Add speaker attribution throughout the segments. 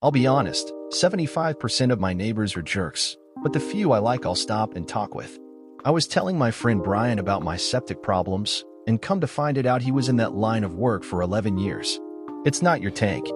Speaker 1: I'll be honest, 75% of my neighbors are jerks, but the few I like I'll stop and talk with. I was telling my friend Brian about my septic problems, and come to find it out he was in that line of work for 11 years. It's not your tank.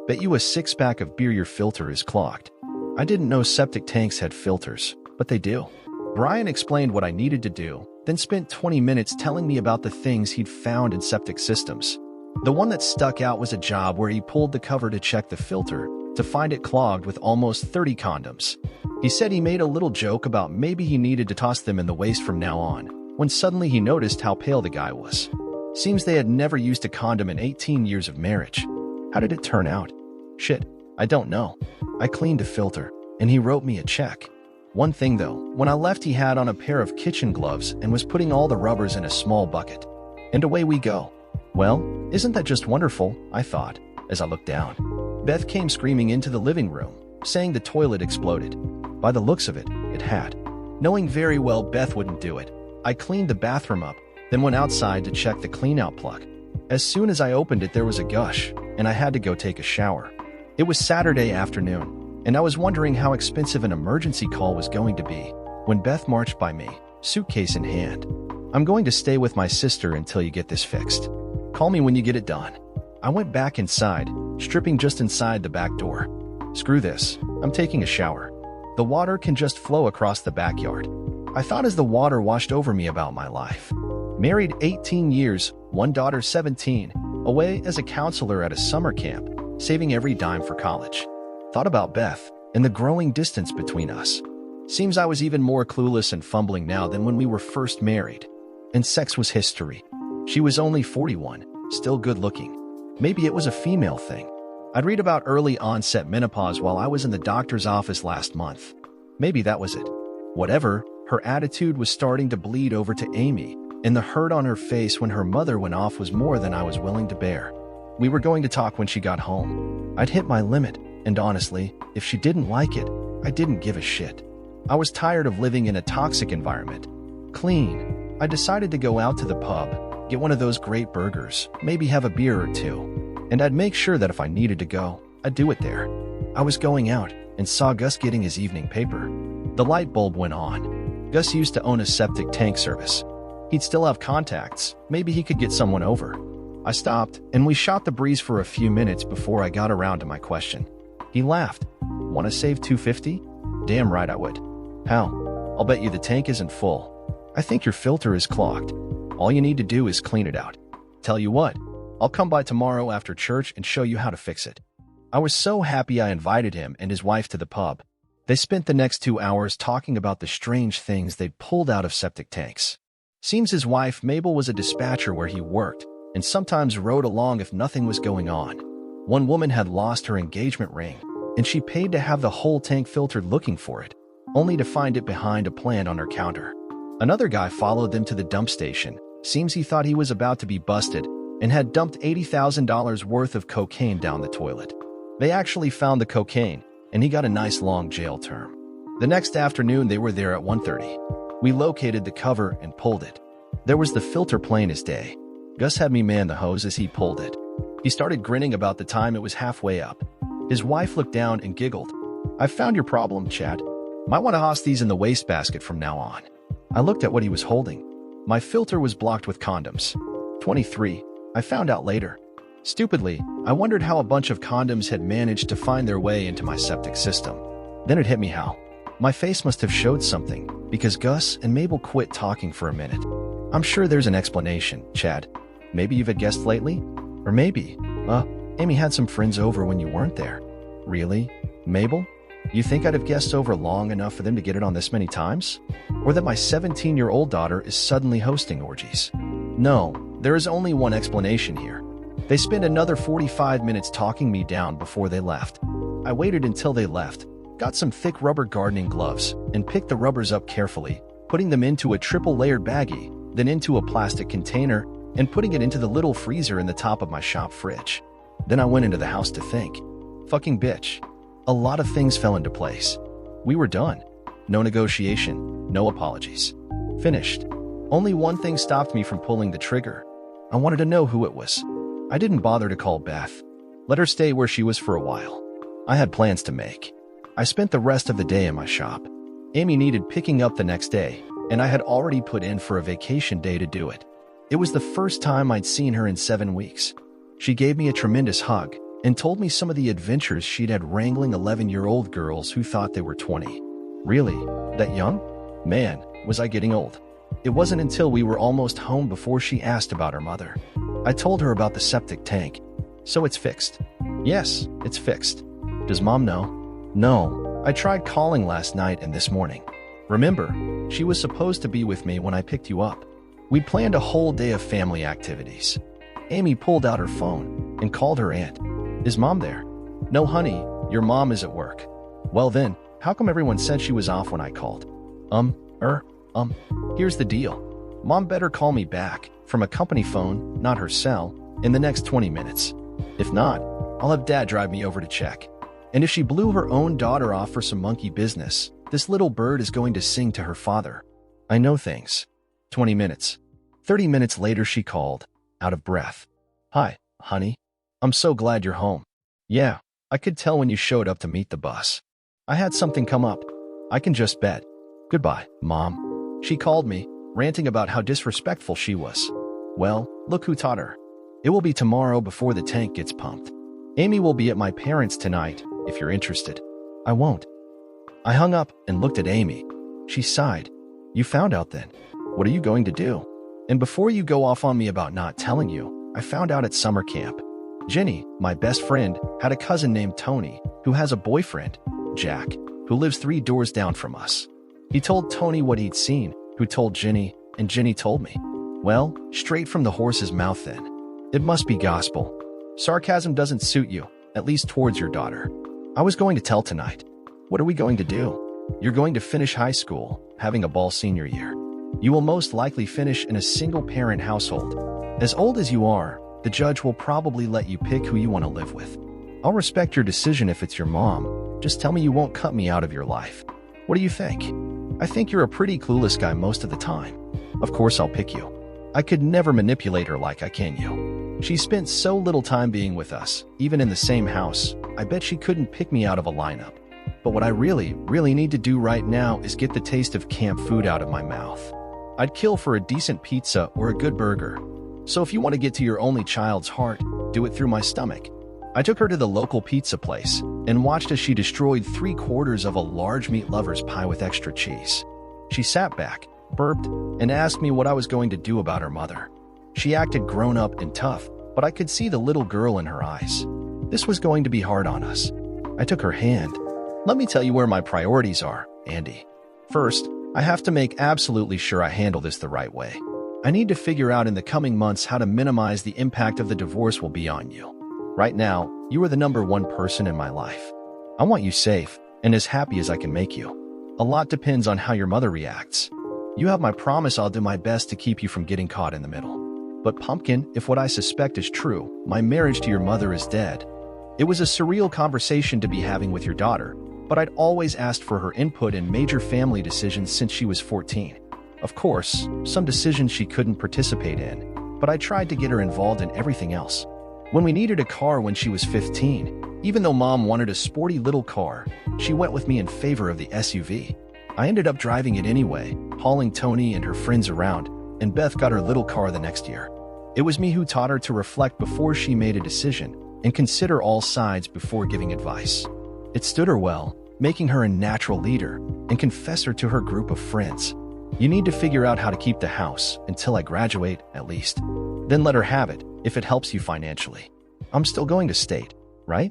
Speaker 1: Bet you a six-pack of beer your filter is clogged. I didn't know septic tanks had filters, but they do. Brian explained what I needed to do, then spent 20 minutes telling me about the things he'd found in septic systems. The one that stuck out was a job where he pulled the cover to check the filter, to find it clogged with almost 30 condoms. He said he made a little joke about maybe he needed to toss them in the waste from now on, when suddenly he noticed how pale the guy was. Seems they had never used a condom in 18 years of marriage. How did it turn out? Shit, I don't know. I cleaned a filter, and he wrote me a check. One thing though, when I left he had on a pair of kitchen gloves and was putting all the rubbers in a small bucket. And away we go. Well, isn't that just wonderful, I thought, as I looked down. Beth came screaming into the living room, saying the toilet exploded. By the looks of it, it had. Knowing very well Beth wouldn't do it, I cleaned the bathroom up, then went outside to check the clean-out plug. As soon as I opened it, there was a gush, and I had to go take a shower. It was Saturday afternoon, and I was wondering how expensive an emergency call was going to be, when Beth marched by me, suitcase in hand. I'm going to stay with my sister until you get this fixed. Call me when you get it done. I went back inside, stripping just inside the back door. Screw this, I'm taking a shower. The water can just flow across the backyard. I thought as the water washed over me about my life. Married 18 years, one daughter 17, away as a counselor at a summer camp, saving every dime for college. Thought about Beth and the growing distance between us. Seems I was even more clueless and fumbling now than when we were first married. And sex was history. She was only 41, still good looking. Maybe it was a female thing. I'd read about early onset menopause while I was in the doctor's office last month. Maybe that was it. Whatever, her attitude was starting to bleed over to Amy, and the hurt on her face when her mother went off was more than I was willing to bear. We were going to talk when she got home. I'd hit my limit, and honestly, if she didn't like it, I didn't give a shit. I was tired of living in a toxic environment. Clean. I decided to go out to the pub, get one of those great burgers, maybe have a beer or two, and I'd make sure that if I needed to go, I'd do it there. I was going out and saw Gus getting his evening paper. The light bulb went on. Gus used to own a septic tank service. He'd still have contacts. Maybe he could get someone over. I stopped, and we shot the breeze for a few minutes before I got around to my question. He laughed. Want to save $250? Damn right I would. How? I'll bet you the tank isn't full. I think your filter is clogged. All you need to do is clean it out. Tell you what, I'll come by tomorrow after church and show you how to fix it. I was so happy I invited him and his wife to the pub. They spent the next 2 hours talking about the strange things they'd pulled out of septic tanks. Seems his wife Mabel was a dispatcher where he worked, and sometimes rode along if nothing was going on. One woman had lost her engagement ring, and she paid to have the whole tank filtered looking for it, only to find it behind a plant on her counter. Another guy followed them to the dump station. Seems he thought he was about to be busted and had dumped $80,000 worth of cocaine down the toilet. They actually found the cocaine, and he got a nice long jail term. The next afternoon they were there at 1:30. We located the cover and pulled it. There was the filter plain as day. Gus had me man the hose as he pulled it. He started grinning about the time it was halfway up. His wife looked down and giggled. I found your problem, Chad. Might want to toss these in the wastebasket from now on. I looked at what he was holding. My filter was blocked with condoms. 23, I found out later. Stupidly, I wondered how a bunch of condoms had managed to find their way into my septic system. Then it hit me how. My face must have showed something, because Gus and Mabel quit talking for a minute. I'm sure there's an explanation, Chad. Maybe you've had guests lately? Or maybe, Amy had some friends over when you weren't there. Really? Mabel? You think I'd have guests over long enough for them to get it on this many times? Or that my 17-year-old daughter is suddenly hosting orgies? No, there is only one explanation here. They spent another 45 minutes talking me down before they left. I waited until they left, got some thick rubber gardening gloves, and picked the rubbers up carefully, putting them into a triple-layered baggie, then into a plastic container, and putting it into the little freezer in the top of my shop fridge. Then I went into the house to think. Fucking bitch. A lot of things fell into place. We were done. No negotiation, no apologies. Finished. Only one thing stopped me from pulling the trigger. I wanted to know who it was. I didn't bother to call Beth. Let her stay where she was for a while. I had plans to make. I spent the rest of the day in my shop. Amy needed picking up the next day, and I had already put in for a vacation day to do it. It was the first time I'd seen her in 7 weeks. She gave me a tremendous hug and told me some of the adventures she'd had wrangling 11-year-old girls who thought they were 20. Really? That young? Man, was I getting old. It wasn't until we were almost home before she asked about her mother. I told her about the septic tank. So it's fixed. Yes, it's fixed. Does Mom know? No. I tried calling last night and this morning. Remember, she was supposed to be with me when I picked you up. We'd planned a whole day of family activities. Amy pulled out her phone and called her aunt. Is Mom there? No, honey, your mom is at work. Well then, how come everyone said she was off when I called? Here's the deal. Mom better call me back from a company phone, not her cell, in the next 20 minutes. If not, I'll have Dad drive me over to check. And if she blew her own daughter off for some monkey business, this little bird is going to sing to her father. I know things. 20 minutes. 30 minutes later she called, out of breath. Hi, honey. I'm so glad you're home. Yeah, I could tell when you showed up to meet the bus. I had something come up. I can just bet. Goodbye, Mom. She called me, ranting about how disrespectful she was. Well, look who taught her. It will be tomorrow before the tank gets pumped. Amy will be at my parents' tonight, if you're interested. I won't. I hung up and looked at Amy. She sighed. You found out then. What are you going to do? And before you go off on me about not telling you, I found out at summer camp. Jenny, my best friend, had a cousin named Tony, who has a boyfriend, Jack, who lives 3 doors down from us. He told Tony what he'd seen, who told Jenny, and Jenny told me. Well, straight from the horse's mouth then. It must be gospel. Sarcasm doesn't suit you, at least towards your daughter. I was going to tell tonight. What are we going to do? You're going to finish high school, having a ball senior year. You will most likely finish in a single-parent household. As old as you are, the judge will probably let you pick who you want to live with. I'll respect your decision if it's your mom. Just tell me you won't cut me out of your life. What do you think? I think you're a pretty clueless guy most of the time. Of course I'll pick you. I could never manipulate her like I can you. She spent so little time being with us, even in the same house. I bet she couldn't pick me out of a lineup. But what I really need to do right now is get the taste of camp food out of my mouth. I'd kill for a decent pizza or a good burger. So if you want to get to your only child's heart, do it through my stomach. I took her to the local pizza place and watched as she destroyed 3/4 of a large meat lover's pie with extra cheese. She sat back, burped, and asked me what I was going to do about her mother. She acted grown up and tough, but I could see the little girl in her eyes. This was going to be hard on us. I took her hand. Let me tell you where my priorities are, Andy. First, I have to make absolutely sure I handle this the right way. I need to figure out in the coming months how to minimize the impact of the divorce will be on you. Right now, you are the #1 person in my life. I want you safe and as happy as I can make you. A lot depends on how your mother reacts. You have my promise I'll do my best to keep you from getting caught in the middle. But Pumpkin, if what I suspect is true, my marriage to your mother is dead. It was a surreal conversation to be having with your daughter, but I'd always asked for her input in major family decisions since she was 14. Of course, some decisions she couldn't participate in, but I tried to get her involved in everything else. When we needed a car when she was 15, even though Mom wanted a sporty little car, she went with me in favor of the SUV. I ended up driving it anyway, hauling Tony and her friends around, and Beth got her little car the next year. It was me who taught her to reflect before she made a decision and consider all sides before giving advice. It stood her well, making her a natural leader and confessor to her group of friends. You need to figure out how to keep the house until I graduate, at least. Then let her have it, if it helps you financially. I'm still going to state, right?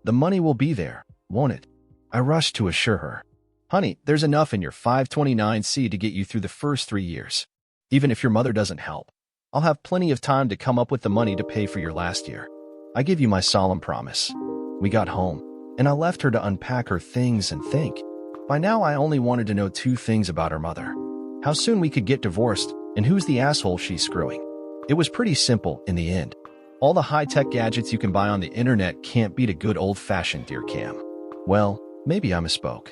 Speaker 1: The money will be there, won't it? I rushed to assure her. Honey, there's enough in your 529C to get you through the first 3 years. Even if your mother doesn't help, I'll have plenty of time to come up with the money to pay for your last year. I give you my solemn promise. We got home, and I left her to unpack her things and think. By now, I only wanted to know 2 things about her mother. How soon we could get divorced, and who's the asshole she's screwing. It was pretty simple in the end. All the high-tech gadgets you can buy on the internet can't beat a good old-fashioned deer cam. Well, maybe I misspoke.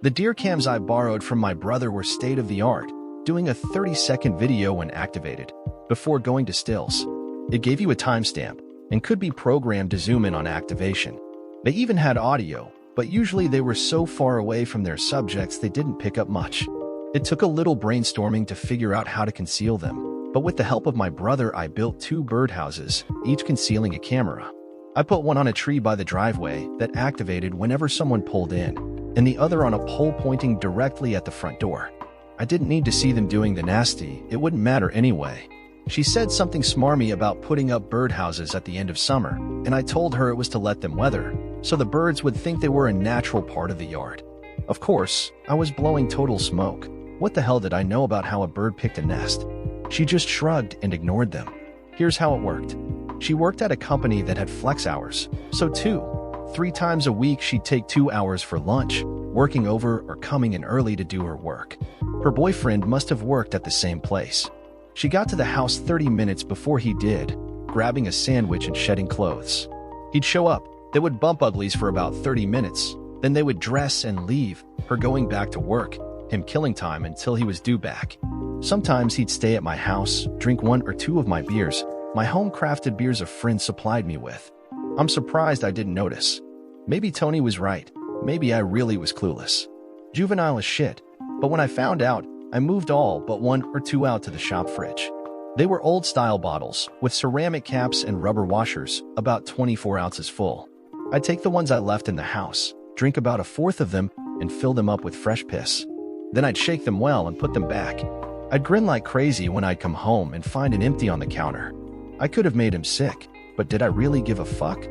Speaker 1: The deer cams I borrowed from my brother were state-of-the-art, doing a 30-second video when activated, before going to stills. It gave you a timestamp, and could be programmed to zoom in on activation. They even had audio, but usually they were so far away from their subjects they didn't pick up much. It took a little brainstorming to figure out how to conceal them, but with the help of my brother I built 2 birdhouses, each concealing a camera. I put one on a tree by the driveway that activated whenever someone pulled in, and the other on a pole pointing directly at the front door. I didn't need to see them doing the nasty, it wouldn't matter anyway. She said something smarmy about putting up birdhouses at the end of summer, and I told her it was to let them weather, so the birds would think they were a natural part of the yard. Of course, I was blowing total smoke. What the hell did I know about how a bird picked a nest? She just shrugged and ignored them. Here's how it worked. She worked at a company that had flex hours, so 2-3 times a week she'd take 2 hours for lunch, working over or coming in early to do her work. Her boyfriend must have worked at the same place. She got to the house 30 minutes before he did, grabbing a sandwich and shedding clothes. He'd show up, they would bump uglies for about 30 minutes, then they would dress and leave, her going back to work, him killing time until he was due back. Sometimes he'd stay at my house, drink 1 or 2 of my beers, my home-crafted beers a friend supplied me with. I'm surprised I didn't notice. Maybe Tony was right. Maybe I really was clueless. Juvenile as shit. But when I found out, I moved all but 1 or 2 out to the shop fridge. They were old-style bottles, with ceramic caps and rubber washers, about 24 ounces full. I'd take the ones I left in the house, drink about 1/4 of them, and fill them up with fresh piss. Then I'd shake them well and put them back. I'd grin like crazy when I'd come home and find an empty on the counter. I could have made him sick, but did I really give a fuck?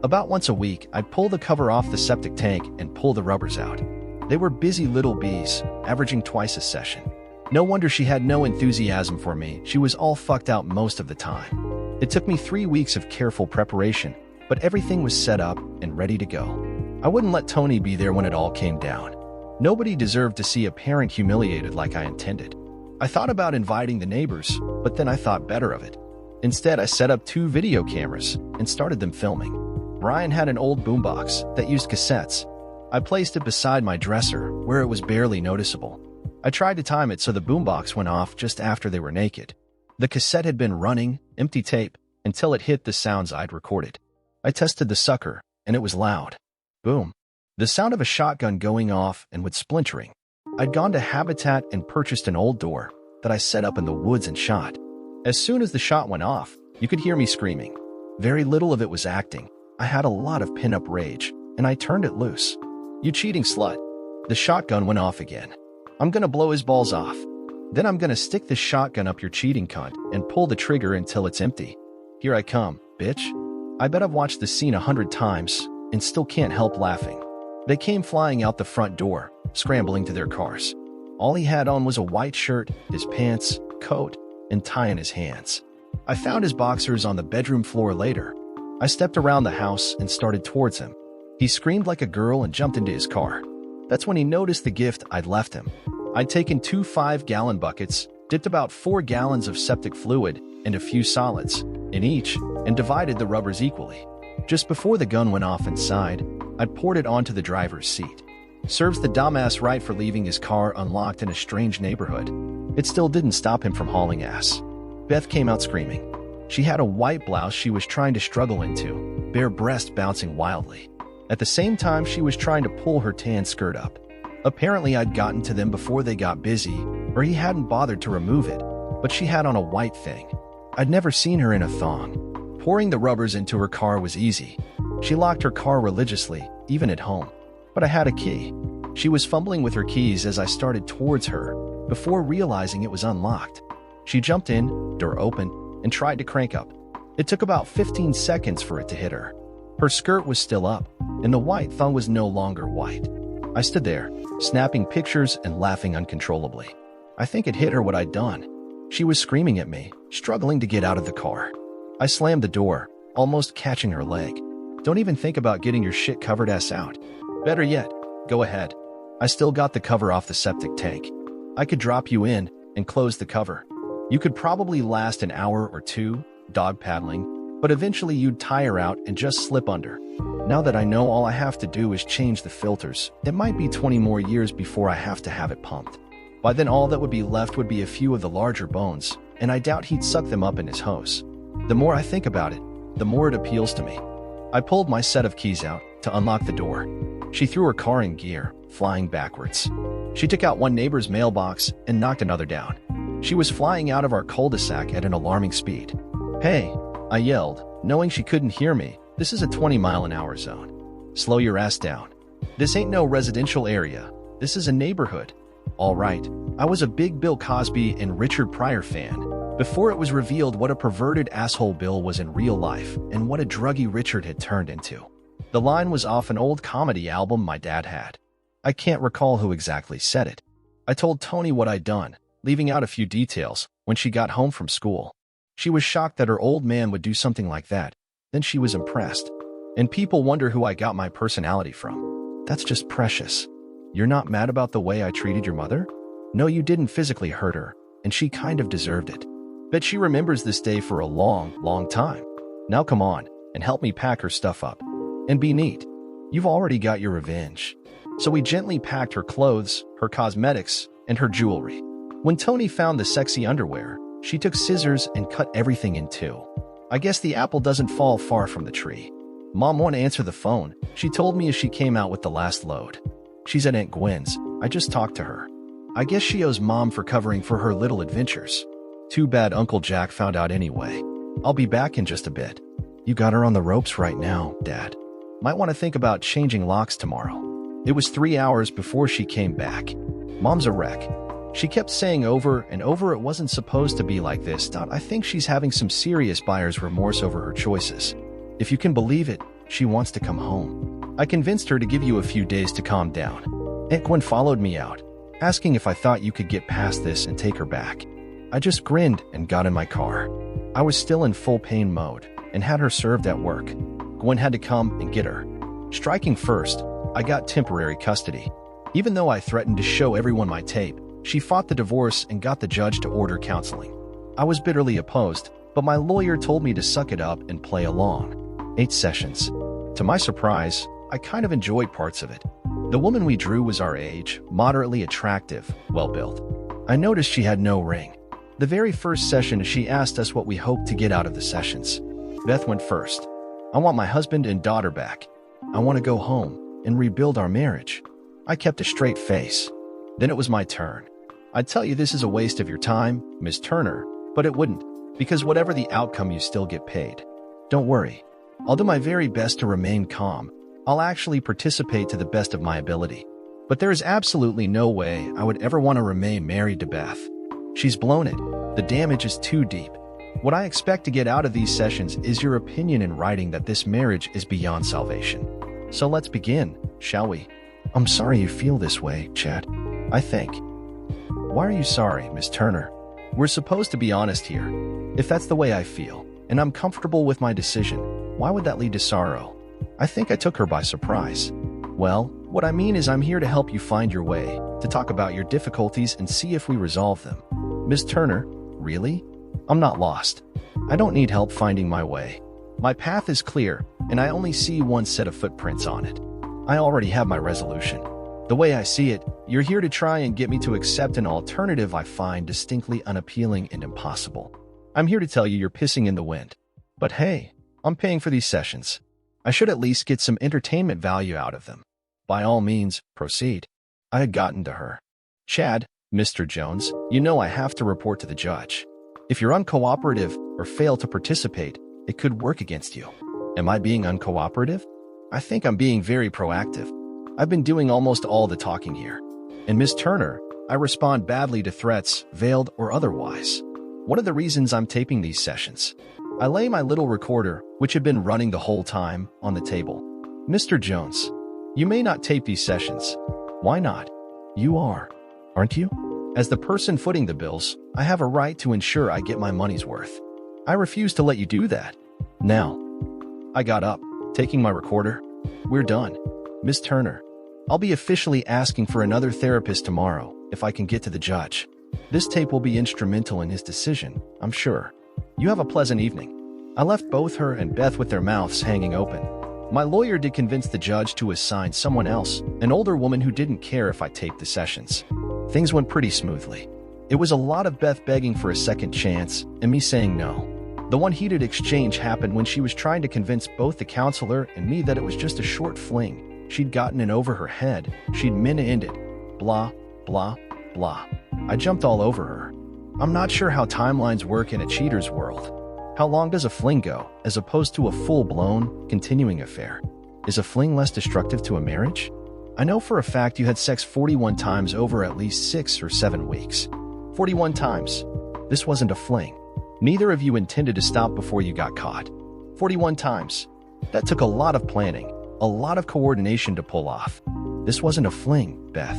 Speaker 1: About once a week, I'd pull the cover off the septic tank and pull the rubbers out. They were busy little bees, averaging twice a session. No wonder she had no enthusiasm for me, she was all fucked out most of the time. It took me 3 weeks of careful preparation, but everything was set up and ready to go. I wouldn't let Tony be there when it all came down. Nobody deserved to see a parent humiliated like I intended. I thought about inviting the neighbors, but then I thought better of it. Instead, I set up 2 video cameras and started them filming. Brian had an old boombox that used cassettes. I placed it beside my dresser, where it was barely noticeable. I tried to time it so the boombox went off just after they were naked. The cassette had been running, empty tape, until it hit the sounds I'd recorded. I tested the sucker, and it was loud. Boom. The sound of a shotgun going off and with splintering. I'd gone to Habitat and purchased an old door that I set up in the woods and shot. As soon as the shot went off, you could hear me screaming. Very little of it was acting. I had a lot of pin-up rage, and I turned it loose. You cheating slut. The shotgun went off again. I'm gonna blow his balls off. Then I'm gonna stick the shotgun up your cheating cunt and pull the trigger until it's empty. Here I come, bitch. I bet I've watched the scene 100 times and still can't help laughing. They came flying out the front door, scrambling to their cars. All he had on was a white shirt, his pants, coat, and tie in his hands. I found his boxers on the bedroom floor later. I stepped around the house and started towards him. He screamed like a girl and jumped into his car. That's when he noticed the gift I'd left him. I'd taken 2 5-gallon buckets, dipped about 4 gallons of septic fluid and a few solids in each, and divided the rubbers equally. Just before the gun went off inside, I'd poured it onto the driver's seat. Serves the dumbass right for leaving his car unlocked in a strange neighborhood. It still didn't stop him from hauling ass. Beth came out screaming. She had a white blouse she was trying to struggle into, bare breast bouncing wildly. At the same time, she was trying to pull her tan skirt up. Apparently, I'd gotten to them before they got busy, or he hadn't bothered to remove it, but she had on a white thing. I'd never seen her in a thong. Pouring the rubbers into her car was easy. She locked her car religiously, even at home. But I had a key. She was fumbling with her keys as I started towards her, before realizing it was unlocked. She jumped in, door open, and tried to crank up. It took about 15 seconds for it to hit her. Her skirt was still up, and the white thong was no longer white. I stood there, snapping pictures and laughing uncontrollably. I think it hit her what I'd done. She was screaming at me, struggling to get out of the car. I slammed the door, almost catching her leg. Don't even think about getting your shit-covered ass out. Better yet, go ahead. I still got the cover off the septic tank. I could drop you in and close the cover. You could probably last an hour or 2, dog paddling, but eventually you'd tire out and just slip under. Now that I know all I have to do is change the filters, it might be 20 more years before I have to have it pumped. By then all that would be left would be a few of the larger bones, and I doubt he'd suck them up in his hose. The more I think about it, the more it appeals to me. I pulled my set of keys out, to unlock the door. She threw her car in gear, flying backwards. She took out one neighbor's mailbox and knocked another down. She was flying out of our cul-de-sac at an alarming speed. "Hey," I yelled, knowing she couldn't hear me. "This is a 20-mile-an-hour zone. Slow your ass down. This ain't no residential area. This is a neighborhood." All right, I was a big Bill Cosby and Richard Pryor fan, before it was revealed what a perverted asshole Bill was in real life and what a druggy Richard had turned into. The line was off an old comedy album my dad had. I can't recall who exactly said it. I told Tony what I'd done, leaving out a few details, when she got home from school. She was shocked that her old man would do something like that. Then she was impressed. And people wonder who I got my personality from. That's just precious. You're not mad about the way I treated your mother? No, you didn't physically hurt her, and she kind of deserved it. Bet she remembers this day for a long, long time. Now come on, and help me pack her stuff up. And be neat. You've already got your revenge. So we gently packed her clothes, her cosmetics, and her jewelry. When Tony found the sexy underwear, she took scissors and cut everything in two. I guess the apple doesn't fall far from the tree. Mom won't answer the phone, she told me as she came out with the last load. She's at Aunt Gwen's. I just talked to her. I guess she owes Mom for covering for her little adventures. Too bad Uncle Jack found out anyway. I'll be back in just a bit. You got her on the ropes right now, Dad. Might want to think about changing locks tomorrow. It was 3 hours before she came back. Mom's a wreck. She kept saying over and over it wasn't supposed to be like this. I think she's having some serious buyer's remorse over her choices. If you can believe it, she wants to come home. I convinced her to give you a few days to calm down. Aunt Gwen followed me out, asking if I thought you could get past this and take her back. I just grinned and got in my car. I was still in full pain mode and had her served at work. Gwen had to come and get her. Striking first, I got temporary custody. Even though I threatened to show everyone my tape, she fought the divorce and got the judge to order counseling. I was bitterly opposed, but my lawyer told me to suck it up and play along. 8 sessions. To my surprise, I kind of enjoyed parts of it. The woman we drew was our age, moderately attractive, well-built. I noticed she had no ring. The very first session, she asked us what we hoped to get out of the sessions. Beth went first. "I want my husband and daughter back. I want to go home and rebuild our marriage." I kept a straight face. Then it was my turn. "I'd tell you this is a waste of your time, Miss Turner, but it wouldn't, because whatever the outcome you still get paid. Don't worry. I'll do my very best to remain calm. I'll actually participate to the best of my ability. But there is absolutely no way I would ever want to remain married to Beth. She's blown it. The damage is too deep. What I expect to get out of these sessions is your opinion in writing that this marriage is beyond salvation. So let's begin, shall we?" "I'm sorry you feel this way, Chad. I think." "Why are you sorry, Miss Turner? We're supposed to be honest here. If that's the way I feel, and I'm comfortable with my decision, why would that lead to sorrow? I think I took her by surprise." "Well, what I mean is I'm here to help you find your way, to talk about your difficulties and see if we resolve them." "Miss Turner, really? I'm not lost. I don't need help finding my way. My path is clear, and I only see one set of footprints on it. I already have my resolution. The way I see it, you're here to try and get me to accept an alternative I find distinctly unappealing and impossible. I'm here to tell you you're pissing in the wind. But hey, I'm paying for these sessions. I should at least get some entertainment value out of them. By all means, proceed." I had gotten to her. "Chad, Mr. Jones, you know I have to report to the judge. If you're uncooperative or fail to participate, it could work against you. Am I being uncooperative? I think I'm being very proactive. I've been doing almost all the talking here. And Miss Turner, I respond badly to threats, veiled or otherwise. One of the reasons I'm taping these sessions. I lay my little recorder, which had been running the whole time, on the table. Mr. Jones, you may not tape these sessions. Why not? You are, aren't you? As the person footing the bills, I have a right to ensure I get my money's worth. I refuse to let you do that. Now." I got up, taking my recorder. "We're done. Miss Turner, I'll be officially asking for another therapist tomorrow if I can get to the judge. This tape will be instrumental in his decision, I'm sure. You have a pleasant evening." I left both her and Beth with their mouths hanging open. My lawyer did convince the judge to assign someone else, an older woman who didn't care if I taped the sessions. Things went pretty smoothly. It was a lot of Beth begging for a second chance and me saying no. The one heated exchange happened when she was trying to convince both the counselor and me that it was just a short fling. She'd gotten in over her head. She'd meant to end it. Blah, blah, blah. I jumped all over her. I'm not sure how timelines work in a cheater's world. How long does a fling go, as opposed to a full-blown, continuing affair? Is a fling less destructive to a marriage? I know for a fact you had sex 41 times over at least 6 or 7 weeks. 41 times. This wasn't a fling. Neither of you intended to stop before you got caught. 41 times. That took a lot of planning, a lot of coordination to pull off. This wasn't a fling, Beth.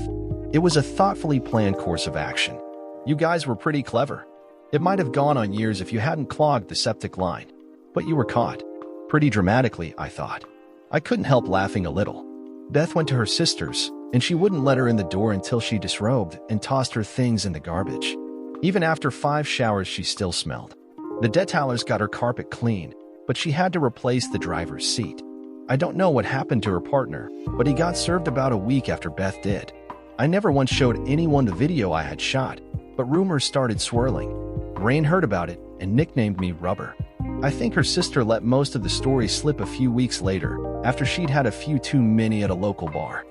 Speaker 1: It was a thoughtfully planned course of action. You guys were pretty clever. It might have gone on years if you hadn't clogged the septic line. But you were caught. Pretty dramatically, I thought. I couldn't help laughing a little. Beth went to her sister's, and she wouldn't let her in the door until she disrobed and tossed her things in the garbage. Even after 5 showers, she still smelled. The detailers got her carpet clean, but she had to replace the driver's seat. I don't know what happened to her partner, but he got served about a week after Beth did. I never once showed anyone the video I had shot, but rumors started swirling. Rain heard about it and nicknamed me Rubber. I think her sister let most of the story slip a few weeks later, after she'd had a few too many at a local bar.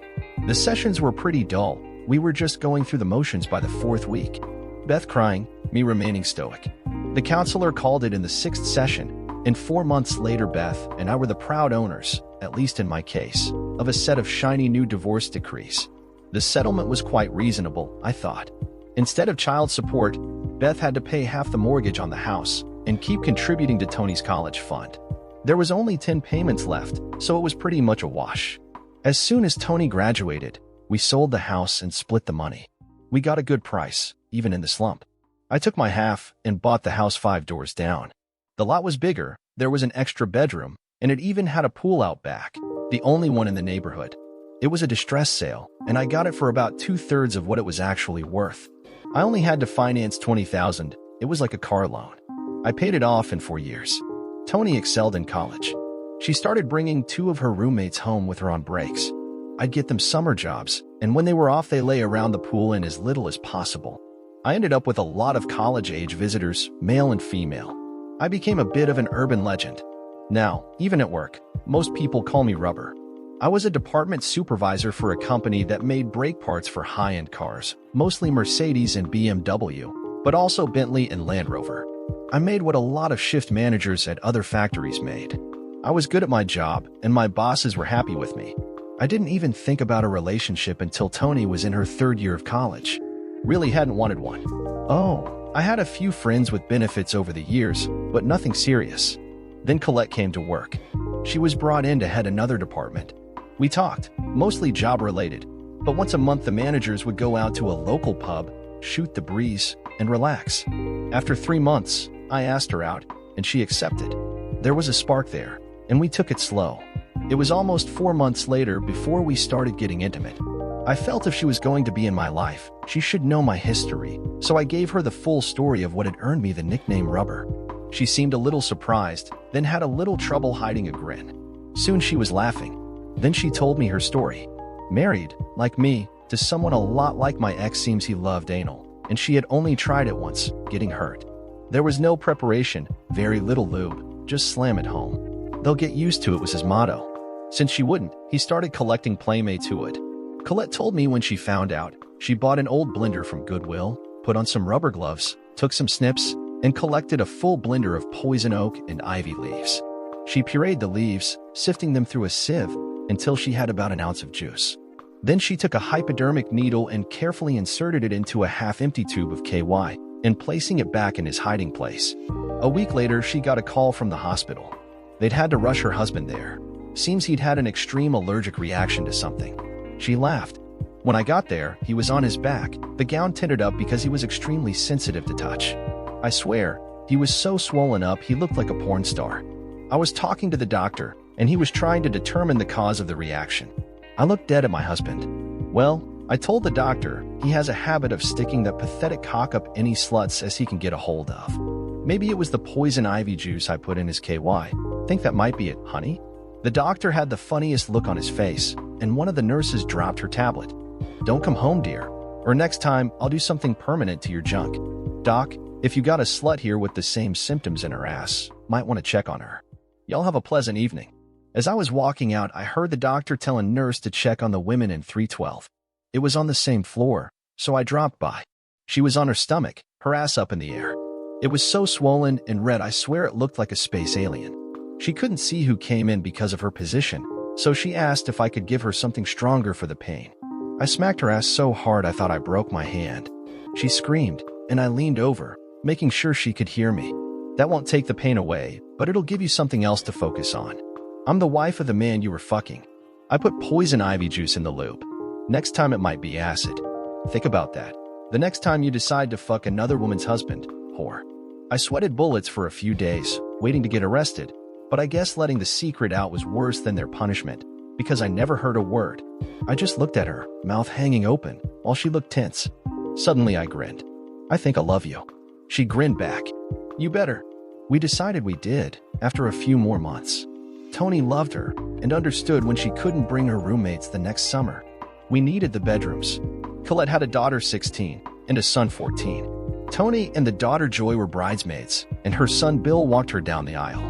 Speaker 1: The sessions were pretty dull. We were just going through the motions by the 4th week. Beth crying, me remaining stoic. The counselor called it in the 6th session, and 4 months later Beth and I were the proud owners, at least in my case, of a set of shiny new divorce decrees. The settlement was quite reasonable, I thought. Instead of child support, Beth had to pay half the mortgage on the house and keep contributing to Tony's college fund. There was only 10 payments left, so it was pretty much a wash. As soon as Tony graduated, we sold the house and split the money. We got a good price, even in the slump. I took my half and bought the house 5 doors down. The lot was bigger, there was an extra bedroom, and it even had a pool out back, the only one in the neighborhood. It was a distress sale, and I got it for about 2/3 of what it was actually worth. I only had to finance $20,000. It was like a car loan. I paid it off in 4 years. Tony excelled in college. She started bringing 2 of her roommates home with her on breaks. I'd get them summer jobs, and when they were off they lay around the pool in as little as possible. I ended up with a lot of college-age visitors, male and female. I became a bit of an urban legend. Now, even at work, most people call me Rubber. I was a department supervisor for a company that made brake parts for high-end cars, mostly Mercedes and BMW, but also Bentley and Land Rover. I made what a lot of shift managers at other factories made. I was good at my job, and my bosses were happy with me. I didn't even think about a relationship until Tony was in her 3rd year of college. Really hadn't wanted one. Oh, I had a few friends with benefits over the years, but nothing serious. Then Colette came to work. She was brought in to head another department. We talked, mostly job-related, but once a month the managers would go out to a local pub, shoot the breeze, and relax. After 3 months, I asked her out, and she accepted. There was a spark there, and we took it slow. It was almost 4 months later before we started getting intimate. I felt if she was going to be in my life, she should know my history, so I gave her the full story of what had earned me the nickname Rubber. She seemed a little surprised, then had a little trouble hiding a grin. Soon she was laughing. Then she told me her story. Married, like me, to someone a lot like my ex. Seems he loved anal, and she had only tried it once, getting hurt. There was no preparation, very little lube, just slam it home. They'll get used to it was his motto. Since she wouldn't, he started collecting playmates who would. Colette told me when she found out, she bought an old blender from Goodwill, put on some rubber gloves, took some snips, and collected a full blender of poison oak and ivy leaves. She pureed the leaves, sifting them through a sieve until she had about an ounce of juice. Then she took a hypodermic needle and carefully inserted it into a half-empty tube of KY and placing it back in his hiding place. A week later, she got a call from the hospital. They'd had to rush her husband there. Seems he'd had an extreme allergic reaction to something. She laughed. When I got there, he was on his back, the gown tinted up because he was extremely sensitive to touch. I swear, he was so swollen up he looked like a porn star. I was talking to the doctor, and he was trying to determine the cause of the reaction. I looked dead at my husband. Well, I told the doctor he has a habit of sticking that pathetic cock up any sluts as he can get a hold of. Maybe it was the poison ivy juice I put in his KY. Think that might be it, honey? The doctor had the funniest look on his face, and one of the nurses dropped her tablet. Don't come home, dear, or next time I'll do something permanent to your junk. Doc, If you got a slut here with the same symptoms in her ass, might want to check on her. Y'all have a pleasant evening. As I was walking out, I heard the doctor tell a nurse to check on the women in 312. It was on the same floor, so I dropped by. She was on her stomach, her ass up in the air. It was so swollen and red I swear it looked like a space alien. She couldn't see who came in because of her position, so she asked if I could give her something stronger for the pain. I smacked her ass so hard I thought I broke my hand. She screamed, and I leaned over, making sure she could hear me. That won't take the pain away, but it'll give you something else to focus on. I'm the wife of the man you were fucking. I put poison ivy juice in the lube. Next time it might be acid. Think about that. The next time you decide to fuck another woman's husband, whore. I sweated bullets for a few days, waiting to get arrested, but I guess letting the secret out was worse than their punishment, because I never heard a word. I just looked at her, mouth hanging open, while she looked tense. Suddenly I grinned. I think I love you. She grinned back. You better. We decided we did, after a few more months. Tony loved her, and understood when she couldn't bring her roommates the next summer. We needed the bedrooms. Colette had a daughter 16, and a son 14. Tony and the daughter Joy were bridesmaids, and her son Bill walked her down the aisle.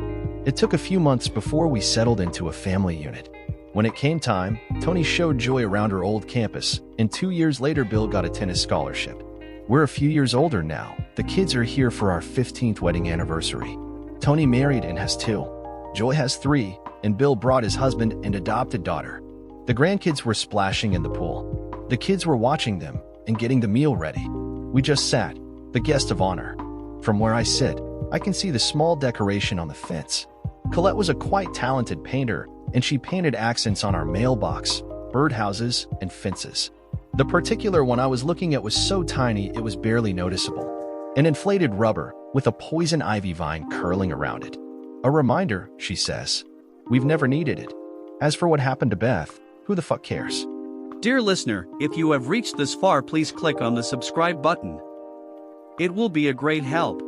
Speaker 1: It took a few months before we settled into a family unit. When it came time, Tony showed Joy around her old campus, and 2 years later Bill got a tennis scholarship. We're a few years older now. The kids are here for our 15th wedding anniversary. Tony married and has 2. Joy has 3, and Bill brought his husband and adopted daughter. The grandkids were splashing in the pool. The kids were watching them and getting the meal ready. We just sat, the guest of honor. From where I sit, I can see the small decoration on the fence. Colette was a quite talented painter, and she painted accents on our mailbox, birdhouses, and fences. The particular one I was looking at was so tiny it was barely noticeable. An inflated rubber with a poison ivy vine curling around it. A reminder, she says. We've never needed it. As for what happened to Beth, who the fuck cares?
Speaker 2: Dear listener, if you have reached this far, please click on the subscribe button. It will be a great help.